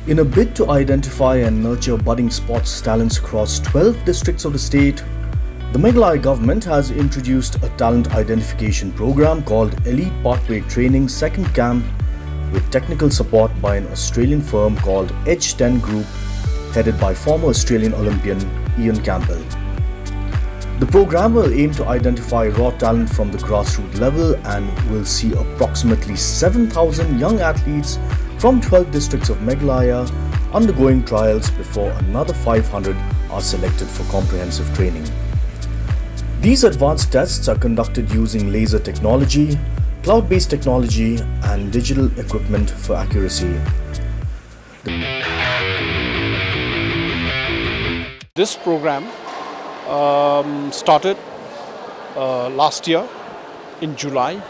In a bid to identify and nurture budding sports talents across 12 districts of the state, the Meghalaya government has introduced a talent identification program called Elite Pathway Training Second Camp with technical support by an Australian firm called Edge 10 Group, headed by former Australian Olympian Ian Campbell. The program will aim to identify raw talent from the grassroots level and will see approximately 7,000 young athletes from 12 districts of Meghalaya undergoing trials before another 500 are selected for comprehensive training. These advanced tests are conducted using laser technology, cloud-based technology, and digital equipment for accuracy. This program started last year in July.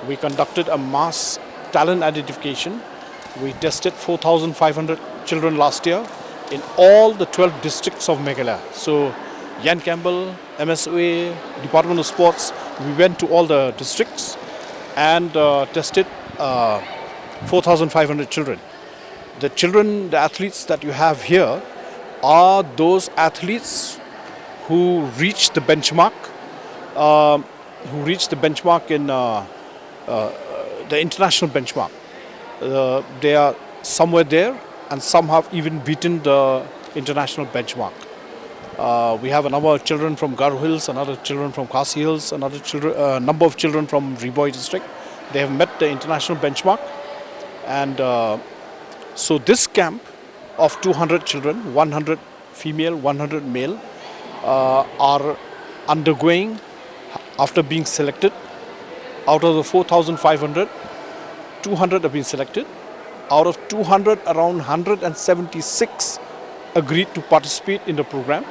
We conducted a mass talent identification. We tested 4,500 children last year in all the 12 districts of Meghalaya. So Ian Campbell, MSOA, Department of Sports, we went to all the districts and tested 4,500 children. The athletes that you have here are those athletes who reached the benchmark, in the international benchmark. They are somewhere there, and some have even beaten the international benchmark. We have a number of children from Garo Hills, another children from Khasi Hills, number of children from Riboi district. They have met the international benchmark, and so this camp of 200 children, 100 female, 100 male, are undergoing, after being selected, out of the 4,500, 200 have been selected. Out of 200, around 176 agreed to participate in the program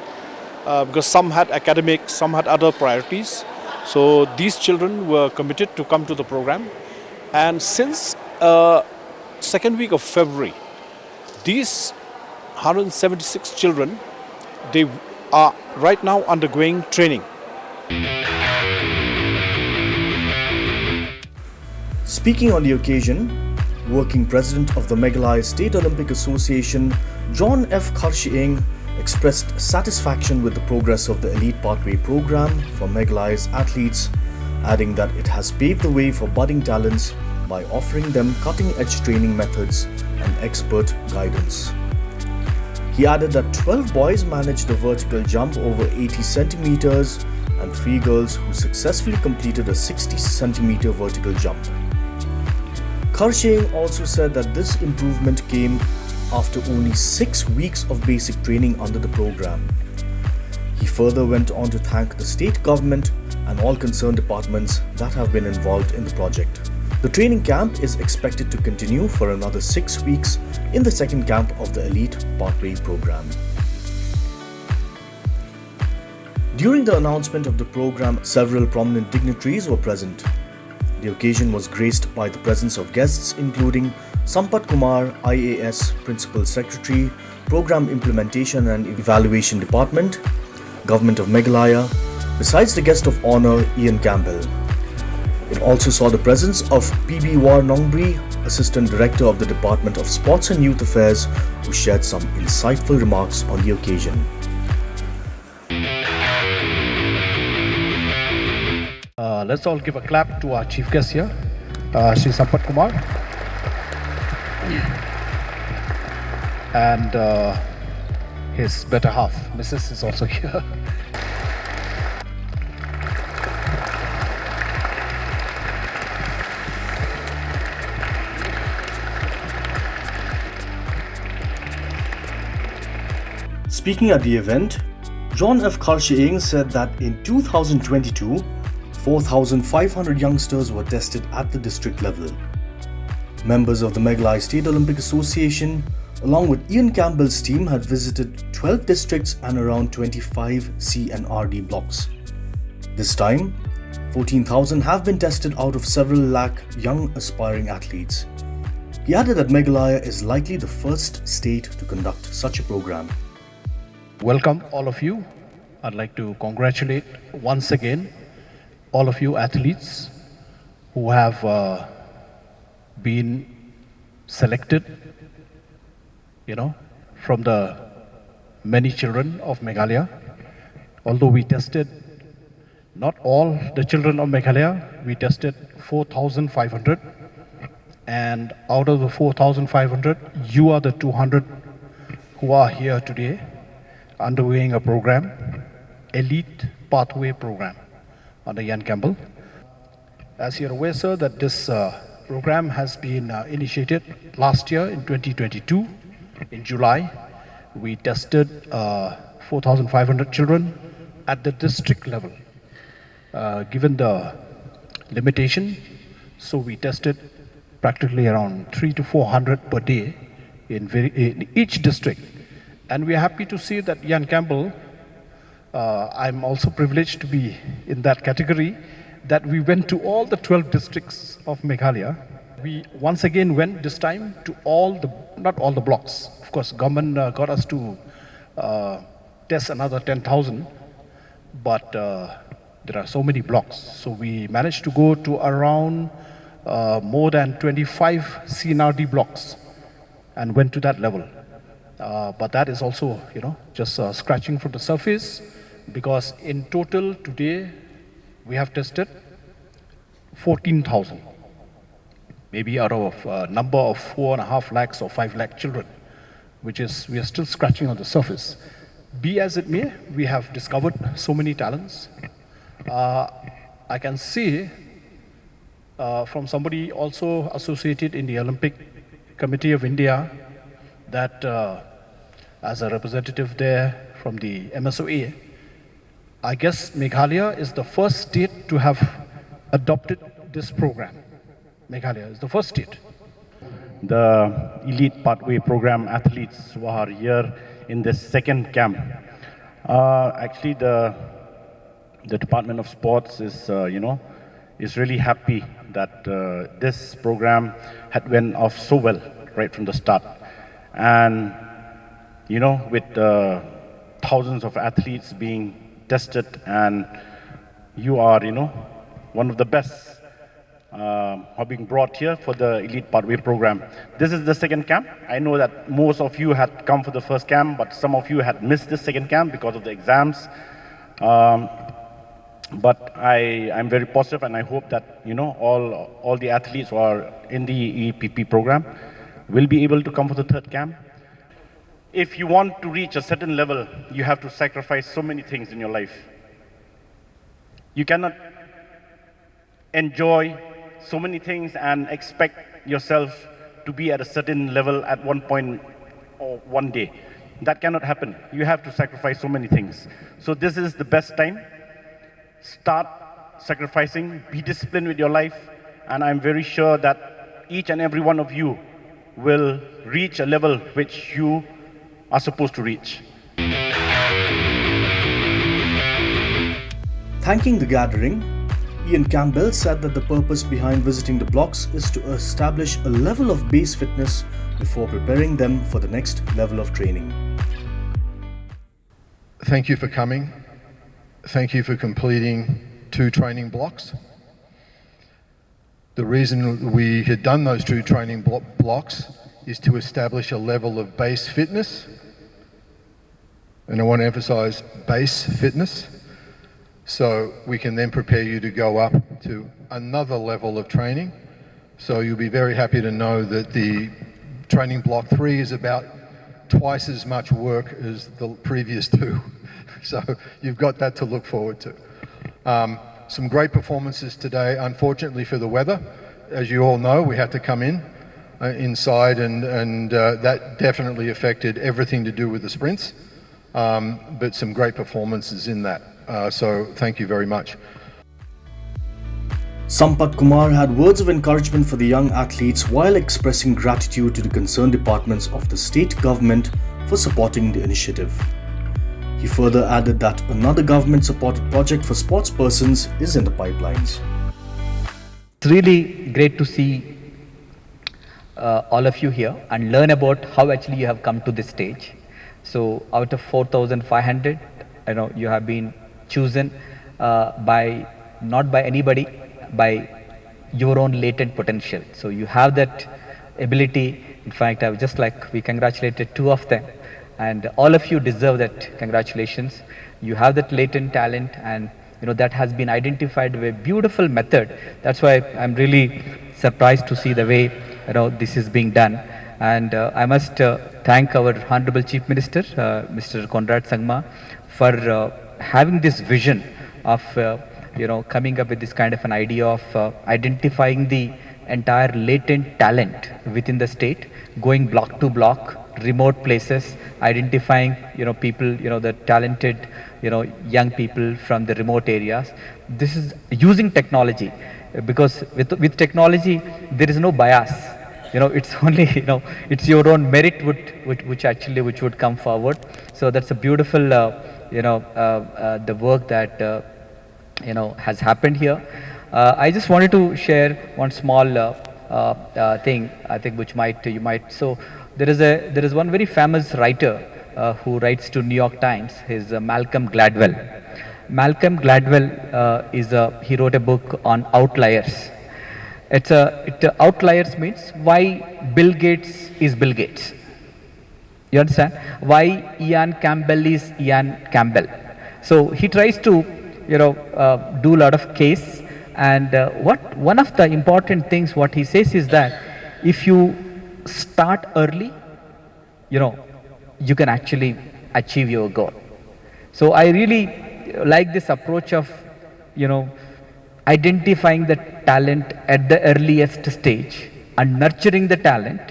because some had academic, some had other priorities. So these children were committed to come to the program. And since second week of February, these 176 children, they are right now undergoing training. Speaking on the occasion, Working President of the Meghalaya State Olympic Association, John F. Kharshieng, expressed satisfaction with the progress of the Elite Pathway program for Meghalaya's athletes, adding that it has paved the way for budding talents by offering them cutting-edge training methods and expert guidance. He added that 12 boys managed a vertical jump over 80 centimeters and 3 girls who successfully completed a 60 centimeter vertical jump. Kharshieng also said that this improvement came after only 6 weeks of basic training under the program. He further went on to thank the state government and all concerned departments that have been involved in the project. The training camp is expected to continue for another 6 weeks in the second camp of the Elite Pathway program. During the announcement of the program, several prominent dignitaries were present. The occasion was graced by the presence of guests including Sampat Kumar, IAS Principal Secretary, Program Implementation and Evaluation Department, Government of Meghalaya, besides the guest of honor Ian Campbell. It also saw the presence of PB War Nongbri, Assistant Director of the Department of Sports and Youth Affairs, who shared some insightful remarks on the occasion. Let's all give a clap to our chief guest here, Shri Sampat Kumar, and his better half, Mrs. is also here. Speaking at the event, John F. Kharshieng said that in 2022, 4,500 youngsters were tested at the district level. Members of the Meghalaya State Olympic Association, along with Ian Campbell's team, had visited 12 districts and around 25 C and RD blocks. This time, 14,000 have been tested out of several lakh young aspiring athletes. He added that Meghalaya is likely the first state to conduct such a program. Welcome all of you. I'd like to congratulate once again all of you athletes who have been selected from the many children of Meghalaya. Although we tested not all the children of Meghalaya, we tested 4,500. And out of the 4,500, you are the 200 who are here today undergoing a program, Elite Pathway Program under Ian Campbell. As you're aware, sir, that this program has been initiated last year in 2022. In July, we tested 4,500 children at the district level. Given the limitation, so we tested practically around 300 to 400 per day in each district. And we are happy to see that Ian Campbell, I'm also privileged to be in that category, that we went to all the 12 districts of Meghalaya. We once again went this time to not all the blocks. Of course, government got us to test another 10,000, but there are so many blocks. So we managed to go to around more than 25 CNRD blocks and went to that level. But that is also, just scratching from the surface, because in total today we have tested 14,000, maybe out of a number of 4.5 lakhs or 5 lakh children, which is, we are still scratching on the surface. Be as it may, we have discovered so many talents. I can see from somebody also associated in the Olympic Committee of India that as a representative there from the MSOA, I guess Meghalaya is the first state to have adopted this program. Meghalaya is the first state. The Elite Pathway Program athletes who are here in this second camp. Actually, the Department of Sports is, is really happy that this program had went off so well right from the start. And, with thousands of athletes being tested, and you are, one of the best are being brought here for the Elite Pathway Program. This is the second camp. I know that most of you had come for the first camp, but some of you had missed the second camp because of the exams. But I'm very positive, and I hope that all the athletes who are in the EPP program will be able to come for the third camp. If you want to reach a certain level, you have to sacrifice so many things in your life. You cannot enjoy so many things and expect yourself to be at a certain level at one point or one day. That cannot happen. You have to sacrifice so many things. So this is the best time. Start sacrificing, be disciplined with your life, and I'm very sure that each and every one of you will reach a level which you are supposed to reach. Thanking the gathering, Ian Campbell said that the purpose behind visiting the blocks is to establish a level of base fitness before preparing them for the next level of training. Thank you for coming. Thank you for completing 2 training blocks. The reason we had done those 2 training blocks is to establish a level of base fitness. And I want to emphasize base fitness. So we can then prepare you to go up to another level of training. So you'll be very happy to know that the training block 3 is about twice as much work as the previous 2. So you've got that to look forward to. Some great performances today. Unfortunately for the weather, as you all know, we had to come inside, and that definitely affected everything to do with the sprints. But some great performances in that. So thank you very much. Sampath Kumar had words of encouragement for the young athletes while expressing gratitude to the concerned departments of the state government for supporting the initiative. He further added that another government-supported project for sports persons is in the pipelines. It's really great to see all of you here and learn about how actually you have come to this stage. So out of 4,500, you have been chosen not by anybody, by your own latent potential. So you have that ability. In fact, I would just like, we congratulated two of them, and all of you deserve that congratulations. You have that latent talent, and that has been identified with a beautiful method. That's why I'm really surprised to see the way this is being done. And I must thank our Honorable Chief Minister, Mr. Conrad Sangma, for having this vision of coming up with this kind of an idea of identifying the entire latent talent within the state, going block to block, remote places, identifying people, the talented young people from the remote areas. This is using technology, because with technology there is no bias. It's only it's your own merit which would come forward. So that's a beautiful the work that has happened here. I just wanted to share one small thing, I think, which you might. So there is one very famous writer who writes to New York Times. He's Malcolm Gladwell. Malcolm Gladwell he wrote a book on outliers. Outliers means why Bill Gates is Bill Gates. You understand? Why Ian Campbell is Ian Campbell. So he tries to do a lot of case, and one of the important things what he says is that if you start early, you can actually achieve your goal. So I really like this approach of identifying the talent at the earliest stage and nurturing the talent.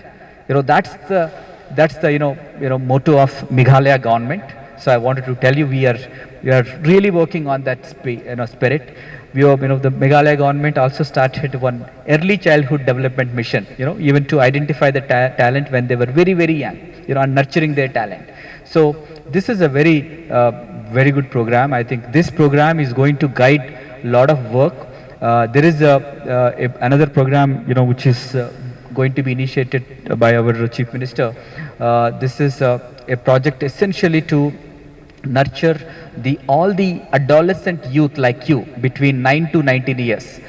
That's the motto of Meghalaya government. So I wanted to tell you, we are really working on that spirit. The Meghalaya government also started one early childhood development mission, even to identify the talent when they were very, very young, and nurturing their talent. So this is a very, very good program. I think this program is going to guide a lot of work. There is another program, which is going to be initiated by our Chief Minister. This is a project essentially to nurture all the adolescent youth like you between 9 to 19 years,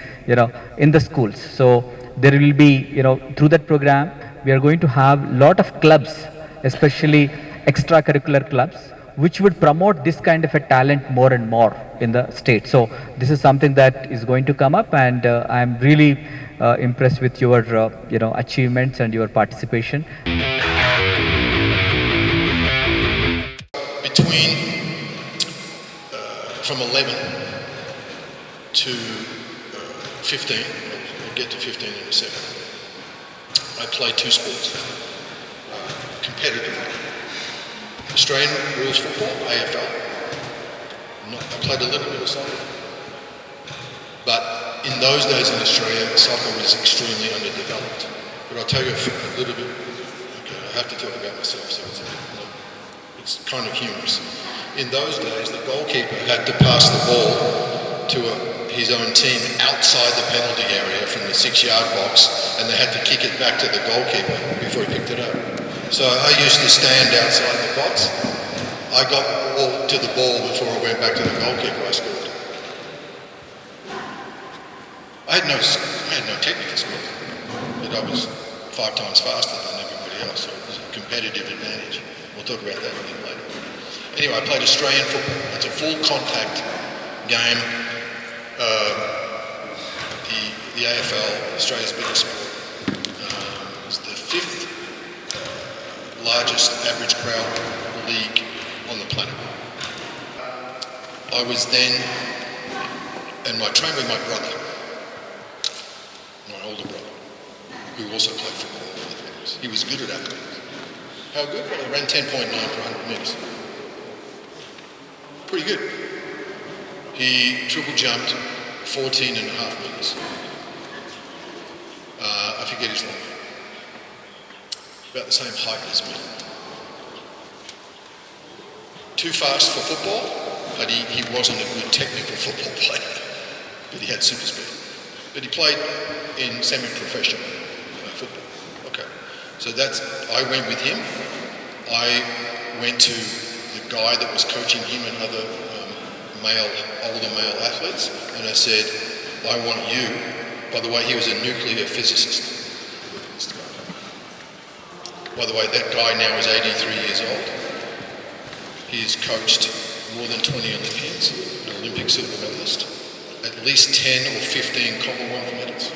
in the schools. So there will be, through that program, we are going to have a lot of clubs, especially extracurricular clubs, which would promote this kind of a talent more and more in the state. So this is something that is going to come up, and I'm really impressed with your, achievements and your participation. Between from 11 to 15, I'll get to 15 in a second, I played two sports competitively. Australian rules football, AFL. I played a little bit of soccer. But in those days in Australia, soccer was extremely underdeveloped. But I'll tell you a little bit, okay, I have to talk about myself, so it's kind of humorous. In those days, the goalkeeper had to pass the ball to his own team outside the penalty area from the 6-yard box, and they had to kick it back to the goalkeeper before he picked it up. So I used to stand outside the box. I got to the ball before I went back to the goalkeeper. I scored. I had no technical skill, but I was 5 times faster than everybody else, so it was a competitive advantage. We'll talk about that a little later. Anyway, I played Australian football. It's a full contact game. The AFL, Australia's biggest sport, is the 5th largest average crowd league on the planet. I was then, and I trained with my brother, my older brother, who also played football. He was good at athletics. How good? Well, I ran 10.9 for 100 metres. Pretty good. He triple jumped 14 and a half metres. I forget his long name. About the same height as me. Too fast for football, but he wasn't a good technical football player. But he had super speed. But he played in semi-professional football. Okay. So I went with him. I went to the guy that was coaching him and other older male athletes, and I said, I want you. By the way, he was a nuclear physicist. By the way, that guy now is 83 years old. He's coached more than 20 Olympians, an Olympic silver medalist, at least 10 or 15 Commonwealth medals,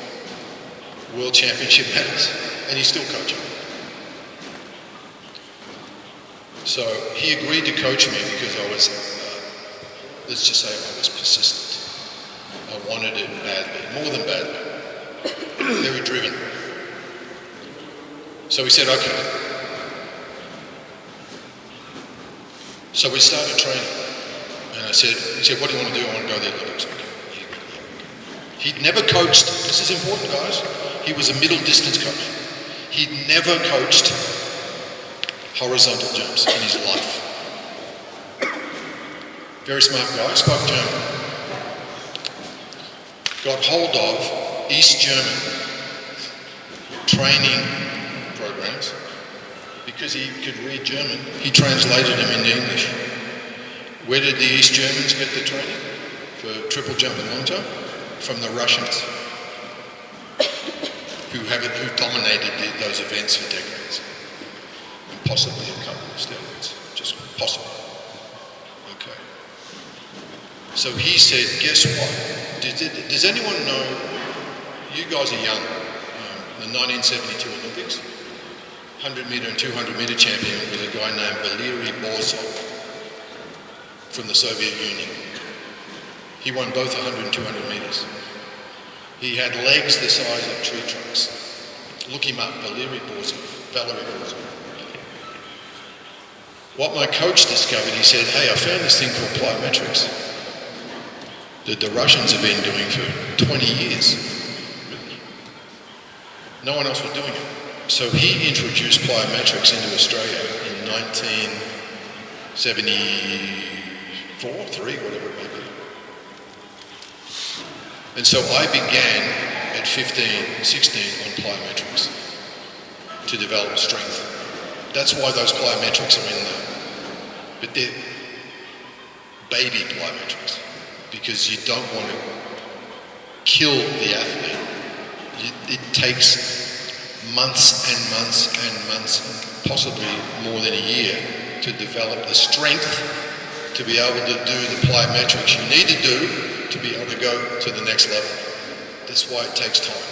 World Championship medals, and he's still coaching. So he agreed to coach me because I was, let's just say I was persistent. I wanted it badly, more than badly, very driven. So we said, okay. So we started training. And he said, what do you want to do? I want to go to the Olympics. Okay. He'd never coached, this is important guys, he was a middle distance coach. He'd never coached horizontal jumps in his life. Very smart guy, spoke German. Got hold of East German training programs. Because he could read German, he translated them into English. Where did the East Germans get the training for triple jump and long jump? From the Russians, who dominated those events for decades. And possibly a couple of steroids, just possible. Okay. So he said, guess what? Does anyone know, you guys are young, the 1972 Olympics? 100 metre and 200 metre champion was a guy named Valery Borzov from the Soviet Union. He won both 100 and 200 metres. He had legs the size of tree trunks. Look him up, Valery Borzov. What my coach discovered, he said, hey, I found this thing called plyometrics that the Russians have been doing for 20 years. No one else was doing it. So he introduced plyometrics into Australia in 1974, 3, whatever it may be. And so I began at 15, 16 on plyometrics to develop strength. That's why those plyometrics are in there. But they're baby plyometrics because you don't want to kill the athlete. It takes months and months and months, possibly more than a year, to develop the strength to be able to do the plyometrics you need to do to be able to go to the next level. That's why it takes time.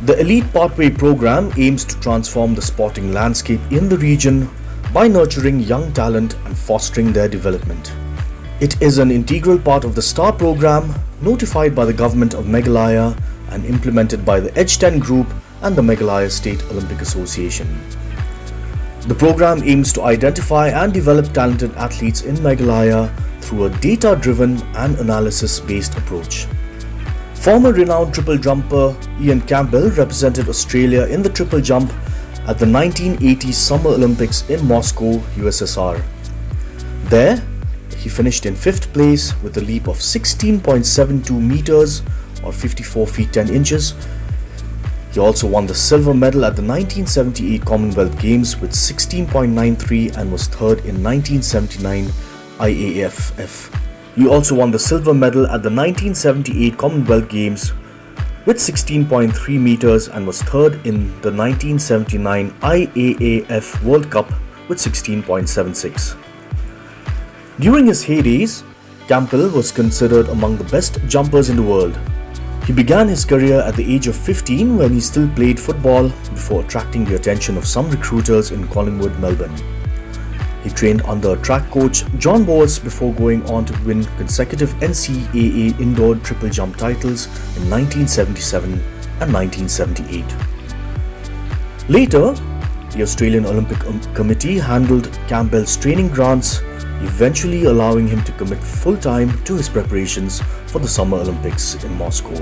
The Elite Pathway program aims to transform the sporting landscape in the region by nurturing young talent and fostering their development. It is an integral part of the STAR program, notified by the Government of Meghalaya and implemented by the Edge 10 Group and the Meghalaya State Olympic Association. The program aims to identify and develop talented athletes in Meghalaya through a data-driven and analysis-based approach. Former renowned triple jumper Ian Campbell represented Australia in the triple jump at the 1980 Summer Olympics in Moscow, USSR. There, he finished in 5th place with a leap of 16.72 meters or 54 feet 10 inches. He also won the silver medal at the 1978 Commonwealth Games with 16.93 and was third in 1979 IAAF. He also won the silver medal at the 1978 Commonwealth Games with 16.3 meters and was third in the 1979 IAAF World Cup with 16.76. During his heydays, Campbell was considered among the best jumpers in the world. He began his career at the age of 15 when he still played football before attracting the attention of some recruiters in Collingwood, Melbourne. He trained under track coach John Bowles before going on to win consecutive NCAA indoor triple jump titles in 1977 and 1978. Later, the Australian Olympic Committee handled Campbell's training grants, eventually allowing him to commit full-time to his preparations for the Summer Olympics in Moscow.